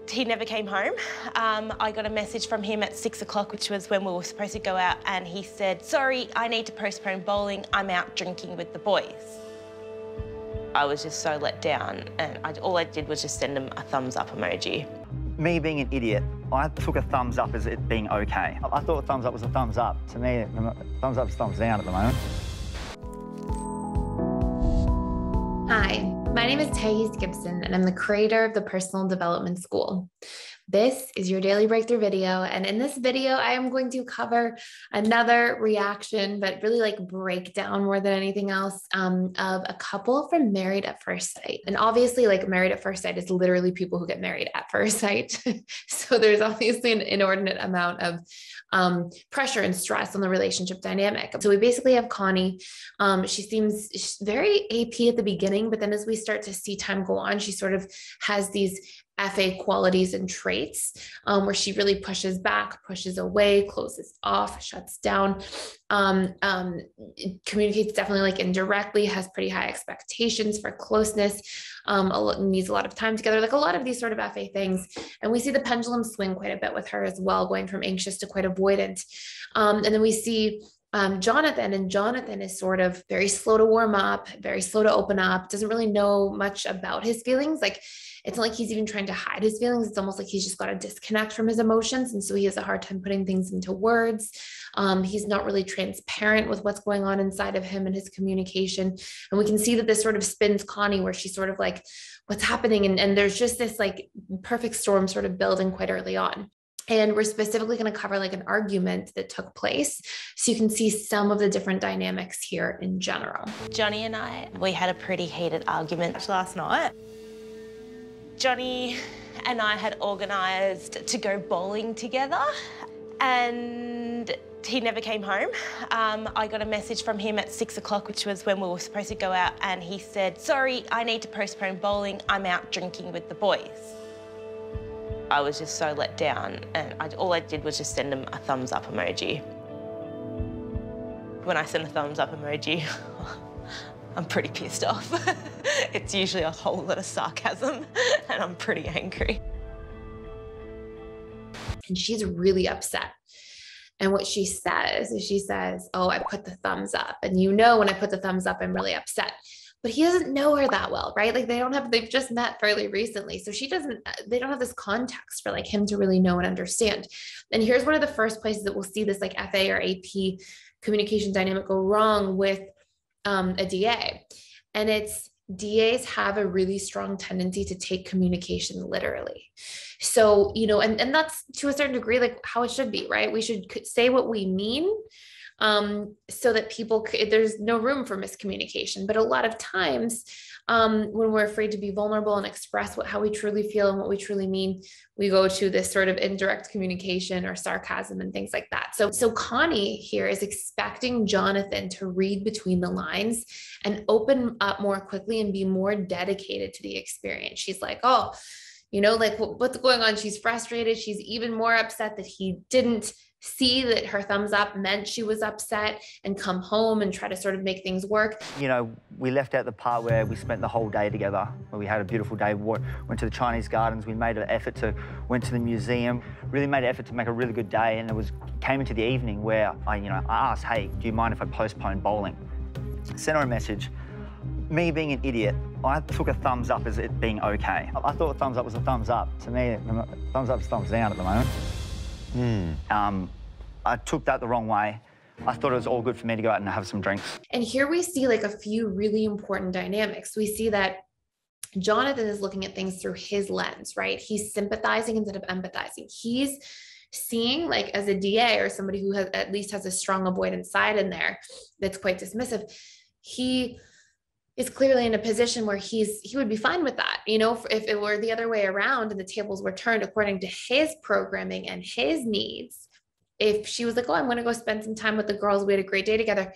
He never came home. I got a message from him at 6 o'clock, which was when we were supposed to go out, and he said, "Sorry, I need to postpone bowling. I'm out drinking with the boys." I was just so let down, and all I did was just send him a thumbs up emoji. Me being an idiot, I took a thumbs up as it being okay. I thought a thumbs up was a thumbs up. To me, thumbs up is thumbs down at the moment. Hi, my name is Gibson, and I'm the creator of the Personal Development School. This is your daily breakthrough video, and in this video, I am going to cover another reaction, but really like breakdown more than anything else, of a couple from Married at First Sight. And obviously, like Married at First Sight is literally people who get married at first sight. So there's obviously an inordinate amount of pressure and stress on the relationship dynamic. So we basically have Connie. She seems very AP at the beginning, but then as we start to see time go on, she sort of has these FA qualities and traits where she really pushes back, pushes away, closes off, shuts down, communicates definitely like indirectly, has pretty high expectations for closeness, needs a lot of time together, like a lot of these sort of FA things. And we see the pendulum swing quite a bit with her as well, going from anxious to quite avoidant. And then we see Jonethen, and Jonethen is sort of very slow to warm up, very slow to open up, doesn't really know much about his feelings. Like, it's not like he's even trying to hide his feelings. It's almost like he's just got a disconnect from his emotions. And so he has a hard time putting things into words. He's not really transparent with what's going on inside of him and his communication. And we can see that this sort of spins Connie, where she's sort of like, what's happening? And there's just this like perfect storm sort of building quite early on. And we're specifically going to cover like an argument that took place, so you can see some of the different dynamics here in general. Johnny and I, we had a pretty heated argument last night. Johnny and I had organised to go bowling together, and he never came home. I got a message from him at 6 o'clock, which was when we were supposed to go out, and he said, "Sorry, I need to postpone bowling. I'm out drinking with the boys." I was just so let down, and all I did was just send him a thumbs up emoji. When I send a thumbs up emoji, I'm pretty pissed off. It's usually a whole lot of sarcasm, and I'm pretty angry. And she's really upset. And what she says is, she says, "Oh, I put the thumbs up. And you know, when I put the thumbs up, I'm really upset." But he doesn't know her that well, right? Like they've just met fairly recently. So they don't have this context for like him to really know and understand. And here's one of the first places that we'll see this like FA or AP communication dynamic go wrong with a DA. And it's DAs have a really strong tendency to take communication literally. So, you know, and that's to a certain degree, like how it should be, right? We should say what we mean, so that there's no room for miscommunication. But a lot of times, when we're afraid to be vulnerable and express how we truly feel and what we truly mean, we go to this sort of indirect communication or sarcasm and things like that. So Connie here is expecting Jonethen to read between the lines and open up more quickly and be more dedicated to the experience. She's like, oh, you know, like what's going on? She's frustrated. She's even more upset that he didn't see that her thumbs up meant she was upset and come home and try to sort of make things work. You know, we left out the part where we spent the whole day together, where we had a beautiful day, went to the Chinese gardens, we made an effort went to the museum, really made an effort to make a really good day, and came into the evening where I asked, "Hey, do you mind if I postpone bowling?" Sent her a message. Me being an idiot, I took a thumbs up as it being okay. I thought a thumbs up was a thumbs up. To me, thumbs up is thumbs down at the moment. I took that the wrong way. I thought it was all good for me to go out and have some drinks. And here we see like a few really important dynamics. We see that Jonethen is looking at things through his lens, right? He's sympathizing instead of empathizing. He's seeing, like, as a DA or somebody who at least has a strong avoidance side in there that's quite dismissive, he is clearly in a position where he would be fine with that. You know, if it were the other way around and the tables were turned according to his programming and his needs, if she was like, "Oh, I'm going to go spend some time with the girls, we had a great day together,"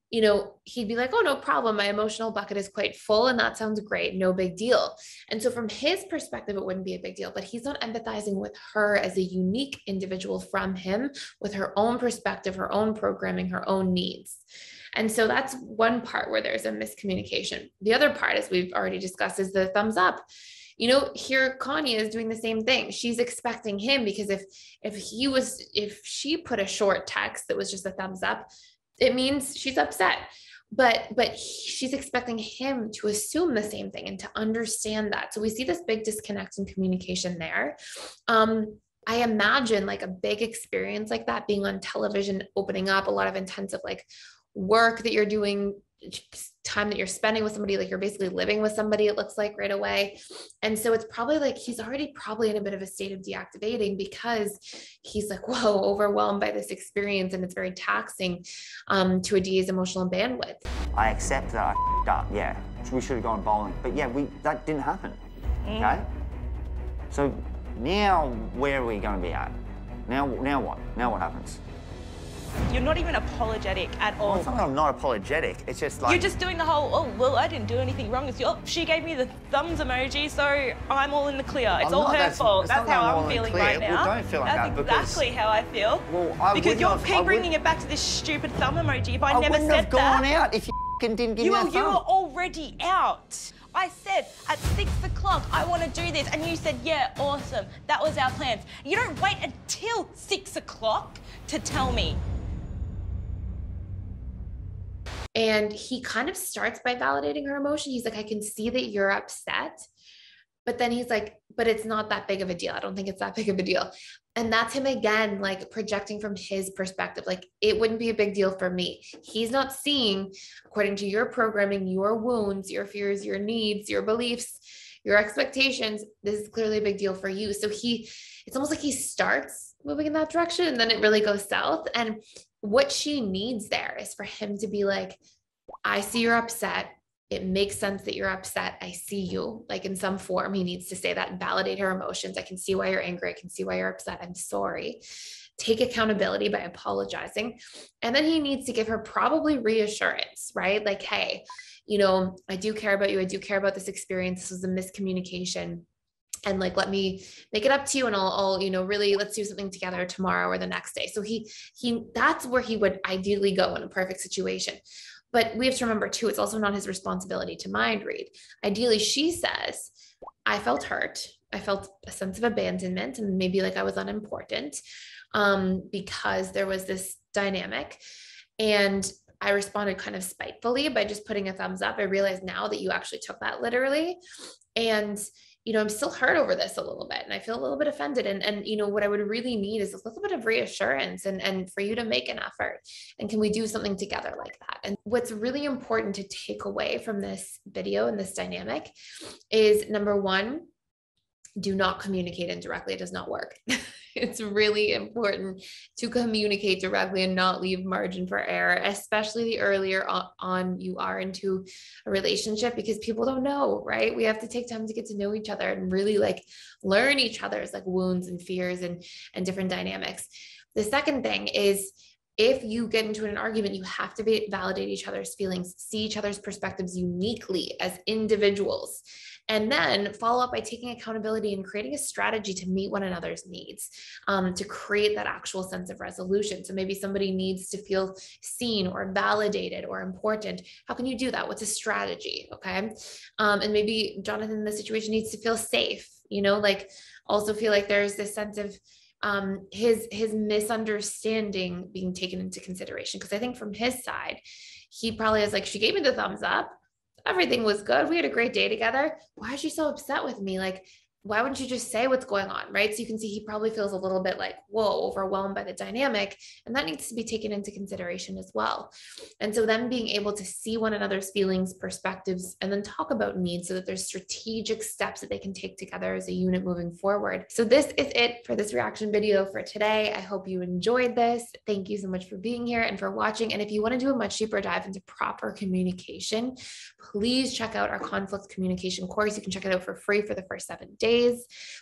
you know, he'd be like, "Oh, no problem. My emotional bucket is quite full and that sounds great. No big deal." And so from his perspective, it wouldn't be a big deal, but he's not empathizing with her as a unique individual from him with her own perspective, her own programming, her own needs. And so that's one part where there's a miscommunication. The other part, as we've already discussed, is the thumbs up. You know, here Connie is doing the same thing. She's expecting him, because if she put a short text that was just a thumbs up, it means she's upset. But she's expecting him to assume the same thing and to understand that. So we see this big disconnect in communication there. I imagine like a big experience like that being on television, opening up a lot of intensive like work that you're doing, time that you're spending with somebody, like you're basically living with somebody, it looks like right away. And so it's probably like he's already probably in a bit of a state of deactivating, because he's like, whoa, overwhelmed by this experience, and it's very taxing to a DA's emotional bandwidth. I accept that I f***ed up, yeah. We should have gone bowling. But yeah, that didn't happen, okay? So now where are we going to be at? Now what? Now what happens? You're not even apologetic at all. Well, it's not that I'm not apologetic. It's just like... You're just doing the whole, oh, well, I didn't do anything wrong. It's, oh, she gave me the thumbs emoji, so I'm all in the clear. It's all her fault. That's how I'm feeling right now. Well, don't feel like that, because... That's exactly how I feel. Well, because you're keep bringing it back to this stupid thumb emoji. If I never said that... I wouldn't have gone out if you didn't give me that thumb. You were already out. I said at 6 o'clock, I want to do this. And you said, yeah, awesome. That was our plans. You don't wait until 6 o'clock to tell me. And he kind of starts by validating her emotion. He's like, I can see that you're upset. But then he's like, but it's not that big of a deal. I don't think it's that big of a deal. And that's him again, like projecting from his perspective. Like, it wouldn't be a big deal for me. He's not seeing, according to your programming, your wounds, your fears, your needs, your beliefs, your expectations. This is clearly a big deal for you. So it's almost like he starts moving in that direction, and then it really goes south. And what she needs there is for him to be like, I see you're upset. It makes sense that you're upset. I see you. Like, in some form, he needs to say that and validate her emotions. I can see why you're angry. I can see why you're upset. I'm sorry. Take accountability by apologizing. And then he needs to give her probably reassurance, right? Like, hey, you know, I do care about you. I do care about this experience. This was a miscommunication. And like, let me make it up to you, and I'll, you know, really, let's do something together tomorrow or the next day. So that's where he would ideally go in a perfect situation. But we have to remember too, it's also not his responsibility to mind read. Ideally, she says, I felt hurt. I felt a sense of abandonment, and maybe like I was unimportant because there was this dynamic. And I responded kind of spitefully by just putting a thumbs up. I realize now that you actually took that literally. And you know, I'm still hurt over this a little bit, and I feel a little bit offended. And, you know, what I would really need is a little bit of reassurance and for you to make an effort. And can we do something together like that? And what's really important to take away from this video and this dynamic is, number one, do not communicate indirectly. It does not work. It's really important to communicate directly and not leave margin for error, especially the earlier on you are into a relationship, because people don't know, right? We have to take time to get to know each other and really like learn each other's like wounds and fears and different dynamics. The second thing is, if you get into an argument, you have to validate each other's feelings, see each other's perspectives uniquely as individuals, and then follow up by taking accountability and creating a strategy to meet one another's needs, to create that actual sense of resolution. So maybe somebody needs to feel seen or validated or important. How can you do that? What's a strategy? Okay. And maybe Jonethen in this situation needs to feel safe, you know, like also feel like there's this sense of his misunderstanding being taken into consideration. Because I think from his side, he probably is like, she gave me the thumbs up. Everything was good. We had a great day together. Why is she so upset with me? Like, why wouldn't you just say what's going on, right? So you can see he probably feels a little bit like, whoa, overwhelmed by the dynamic. And that needs to be taken into consideration as well. And so then being able to see one another's feelings, perspectives, and then talk about needs so that there's strategic steps that they can take together as a unit moving forward. So this is it for this reaction video for today. I hope you enjoyed this. Thank you so much for being here and for watching. And if you want to do a much deeper dive into proper communication, please check out our conflict communication course. You can check it out for free for the first 7 days.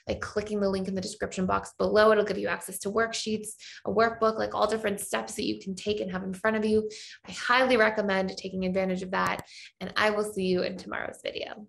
By clicking the link in the description box below. It'll give you access to worksheets, a workbook, like all different steps that you can take and have in front of you. I highly recommend taking advantage of that, and I will see you in tomorrow's video.